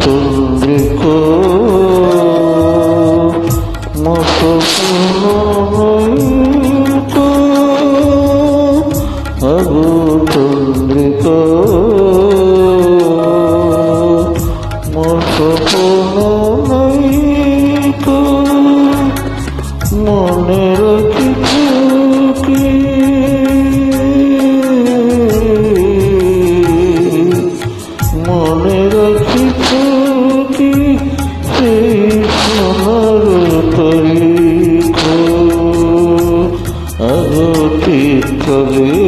চন্দ্রিকা মসপূর্ণিকা চন্দ্রিকা মসপূর্ণিকা মনে রাখিছো কি মনে রাখিছো কি সেই সোনার তারিখ অতীত কালে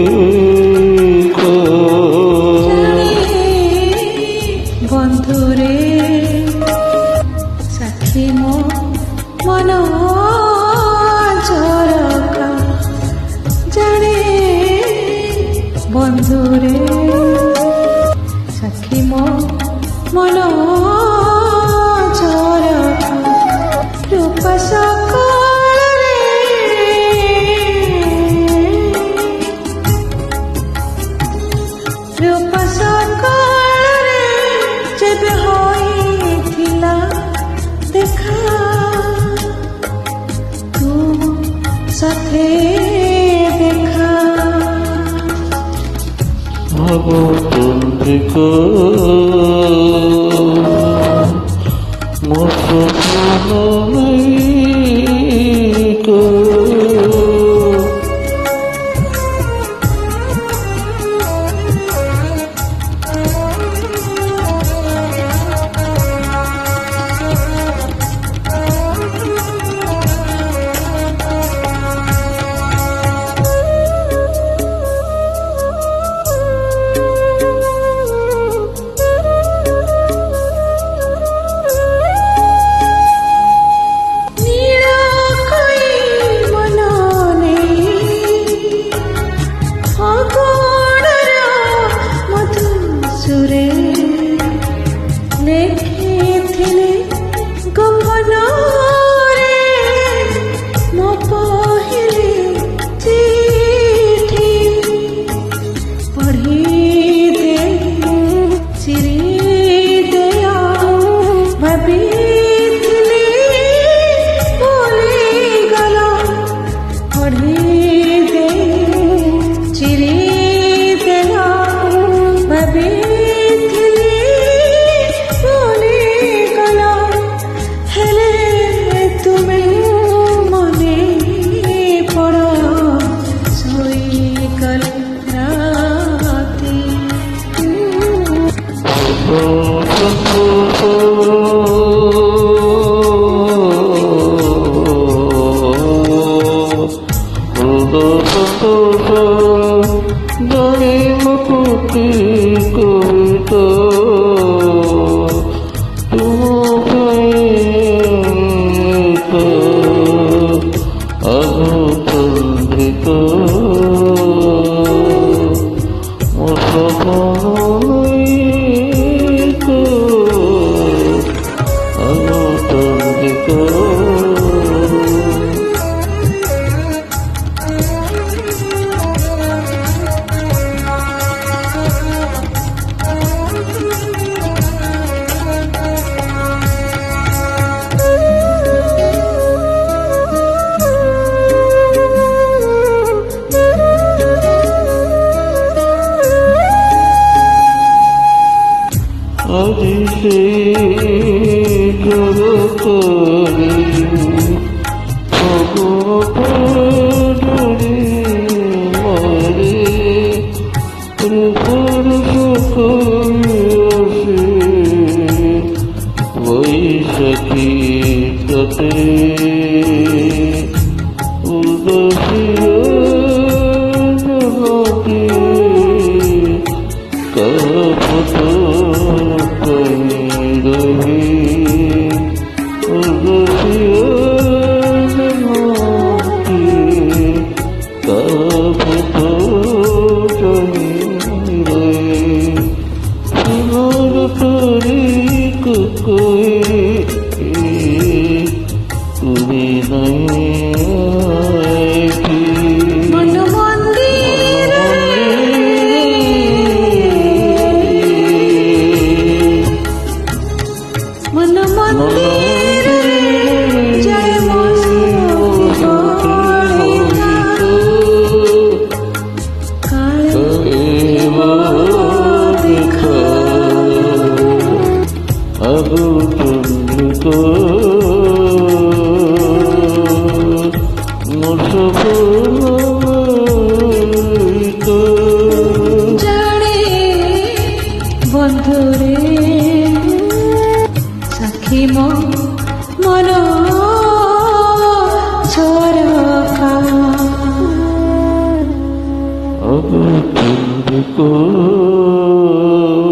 বন্ধুরে সাক্ষী মন ঝরকা জানে বন্ধুরে সাক্ষী মন ঝরকা রূপ সকালে রূপ সকালে যেবে হইଥିଲା দেখা তু সাথে দেখা চন্দ্রিকা মসপূর্ণিকা সুরে লেখিଥିଲେ গহନରେ ମୋ ପହିଲି ଚିଠି ପଢ଼ିଦେ ଚିରିଦେୟ ଭାବିଥିଲି ଭୁଲିଗଲ ପଢ଼ିଦେ ଚିରିଦେୟ ଭାବି জানিমুক্তি কবিতা চন্দ্রিকা মসপূর্ণিকা চন্দ্রিকা আজি সেই জগতরে ভগবতী মারে রূপর সকলে বৈশাখী ততে উদসিয়া জগতে কপত রহি উদসিয়া জগতে কপত রহি कोई তুমি নাই तुमको